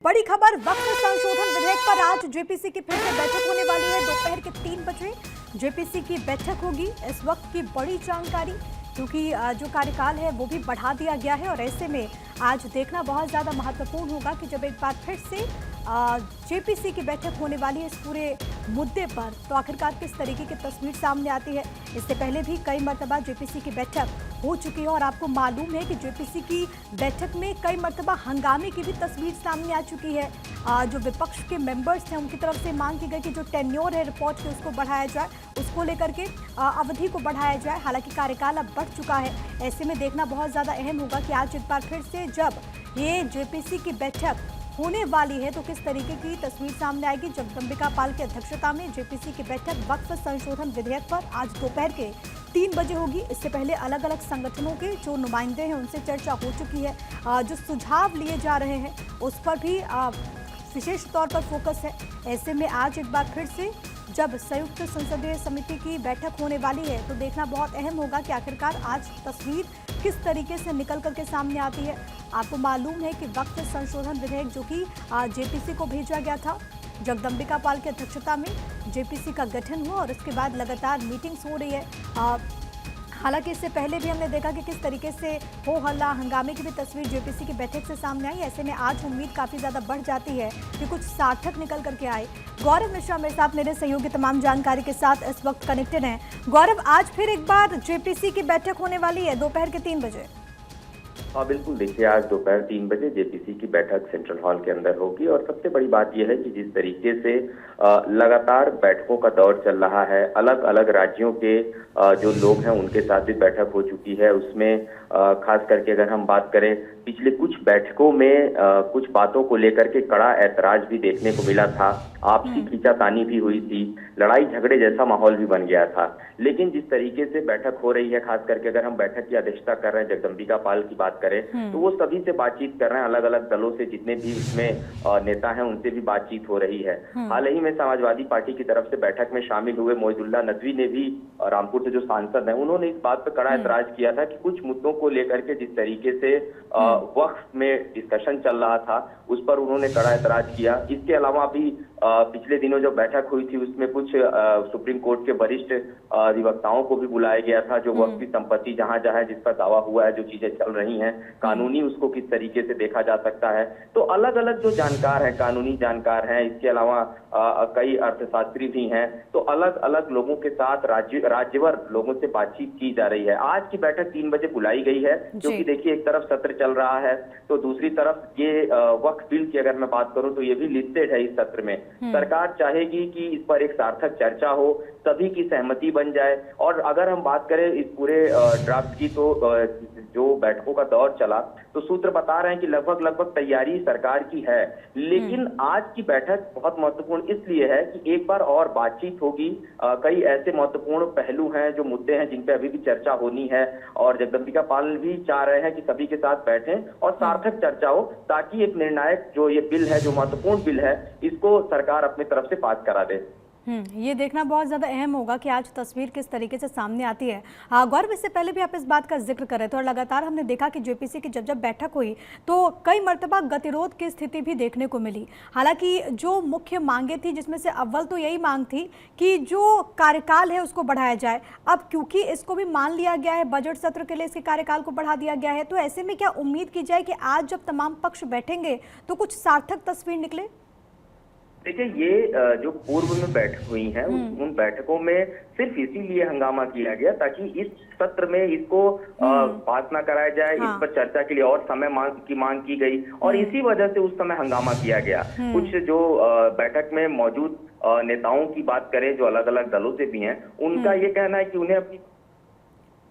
बड़ी खबर, वक्फ संशोधन विधेयक पर आज जेपीसी की फिर से बैठक होने वाली है। दोपहर के 3 बजे जेपीसी की बैठक होगी। इस वक्त की बड़ी जानकारी, क्योंकि जो कार्यकाल है वो भी बढ़ा दिया गया है और ऐसे में आज देखना बहुत ज़्यादा महत्वपूर्ण होगा कि जब एक बार फिर से जेपीसी की बैठक होने वाली है इस पूरे मुद्दे पर, तो आखिरकार किस तरीके की तस्वीर सामने आती है। इससे पहले भी कई मरतबा जेपीसी की बैठक हो चुकी है और आपको मालूम है कि जेपीसी की बैठक में कई मरतबा हंगामे की भी तस्वीर सामने आ चुकी है। जो विपक्ष के मेंबर्स हैं उनकी तरफ से मांग की गई कि जो टेन्योर है रिपोर्ट की उसको बढ़ाया जाए, उसको लेकर के अवधि को बढ़ाया जाए। हालांकि कार्यकाल अब बढ़ चुका है, ऐसे में देखना बहुत ज़्यादा अहम होगा कि आज एक बार फिर से जब ये जेपीसी की बैठक होने वाली है तो किस तरीके की तस्वीर सामने आएगी। जगदंबिका पाल की अध्यक्षता में जेपीसी की बैठक वक्फ संशोधन विधेयक पर आज दोपहर के 3 बजे होगी। इससे पहले अलग अलग संगठनों के जो नुमाइंदे हैं उनसे चर्चा हो चुकी है। जो सुझाव लिए जा रहे हैं उस पर भी विशेष तौर पर फोकस है। ऐसे में आज एक बार फिर से जब संयुक्त संसदीय समिति की बैठक होने वाली है तो देखना बहुत अहम होगा कि आखिरकार आज तस्वीर किस तरीके से निकल करके सामने आती है। आपको मालूम है कि वक्फ संशोधन विधेयक जो कि जेपीसी को भेजा गया था, जगदंबिका पाल की अध्यक्षता में जेपीसी का गठन हुआ और इसके बाद लगातार मीटिंग्स हो रही है। हालांकि इससे पहले भी हमने देखा कि किस तरीके से हो हल्ला हंगामे की भी तस्वीर जेपीसी की बैठक से सामने आई। ऐसे में आज उम्मीद काफ़ी ज़्यादा बढ़ जाती है कि कुछ सार्थक निकल करके आए। गौरव मिश्रा मेरे साथ, मेरे सहयोगी तमाम जानकारी के साथ इस वक्त कनेक्टेड हैं। गौरव, आज फिर एक बार जेपीसी की बैठक होने वाली है दोपहर के 3 बजे। हाँ बिल्कुल, देखिए आज दोपहर 3 बजे जेपीसी की बैठक सेंट्रल हॉल के अंदर होगी और सबसे बड़ी बात यह है कि जिस तरीके से लगातार बैठकों का दौर चल रहा है, अलग अलग राज्यों के जो लोग हैं उनके साथ भी बैठक हो चुकी है। उसमें खास करके अगर हम बात करें, पिछले कुछ बैठकों में कुछ बातों को लेकर के कड़ा ऐतराज भी देखने को मिला था, आपसी खींचातानी भी हुई थी, लड़ाई झगड़े जैसा माहौल भी बन गया था। लेकिन जिस तरीके से बैठक हो रही है, खास करके अगर हम बैठक की अध्यक्षता कर रहे हैं, जगदंबिका पाल की बात करें तो वो सभी से बातचीत कर रहे हैं, अलग अलग दलों से जितने भी इसमें नेता हैं उनसे भी बातचीत हो रही है। हाल ही में समाजवादी पार्टी की तरफ से बैठक में शामिल हुए मोइदुल्लाह नदवी ने भी, रामपुर से जो सांसद हैं, उन्होंने इस बात पर कड़ा ऐतराज किया था कि कुछ मुद्दों को लेकर के जिस तरीके से वक्फ में डिस्कशन चल रहा था उस पर उन्होंने कड़ा ऐतराज किया। इसके अलावा भी पिछले दिनों जो बैठक हुई थी उसमें कुछ सुप्रीम कोर्ट के वरिष्ठ अधिवक्ताओं को भी बुलाया गया था, जो वक्फ की संपत्ति जहां जहां जिस पर दावा हुआ है, जो चीजें चल रही हैं, कानूनी उसको किस तरीके से देखा जा सकता है। तो अलग अलग जो जानकार हैं, कानूनी जानकार हैं, इसके अलावा कई अर्थशास्त्री भी हैं, तो अलग अलग लोगों के साथ राज्यवर लोगों से बातचीत की जा रही है। आज की बैठक 3 बजे बुलाई गई है, क्योंकि देखिए एक तरफ सत्र चल रहा है तो दूसरी तरफ ये वक्फ बिल की अगर मैं बात करूं तो ये भी लिस्टेड है इस सत्र में। सरकार चाहेगी कि इस पर एक सार्थक चर्चा हो, सभी की सहमति बन जाए। और अगर हम बात करें इस पूरे ड्राफ्ट की, तो जो बैठकों का दौर चला तो सूत्र बता रहे हैं कि लगभग तैयारी सरकार की है। लेकिन आज की बैठक बहुत महत्वपूर्ण इसलिए है कि एक बार और बातचीत होगी। कई ऐसे महत्वपूर्ण पहलू हैं, जो मुद्दे हैं जिन पे अभी भी चर्चा होनी है और जगदंबिका पाल भी चाह रहे हैं कि सभी के साथ बैठें और सार्थक चर्चा हो, ताकि एक निर्णायक जो ये बिल है, जो महत्वपूर्ण बिल है, इसको सरकार अपनी तरफ से पास करा दे। ये देखना बहुत ज़्यादा अहम होगा कि आज तस्वीर किस तरीके से सामने आती है। गौरव, इससे पहले भी आप इस बात का जिक्र कर रहे थे और लगातार हमने देखा कि जेपीसी की जब बैठक हुई तो कई मर्तबा गतिरोध की स्थिति भी देखने को मिली। हालांकि जो मुख्य मांगे थी, जिसमें से अव्वल तो यही मांग थी कि जो कार्यकाल है उसको बढ़ाया जाए। अब क्योंकि इसको भी मान लिया गया है, बजट सत्र के लिए इसके कार्यकाल को बढ़ा दिया गया है, तो ऐसे में क्या उम्मीद की जाए कि आज जब तमाम पक्ष बैठेंगे तो कुछ सार्थक तस्वीर निकले? देखिए, ये जो पूर्व में बैठक हुई हैं उन बैठकों में सिर्फ इसीलिए हंगामा किया गया ताकि इस सत्र में इसको पास ना कराया जाए। इस पर चर्चा के लिए और समय मांग की गई और इसी वजह से उस समय हंगामा किया गया। कुछ जो बैठक में मौजूद नेताओं की बात करें, जो अलग अलग दलों से भी हैं, उनका ये कहना है कि उन्हें अपनी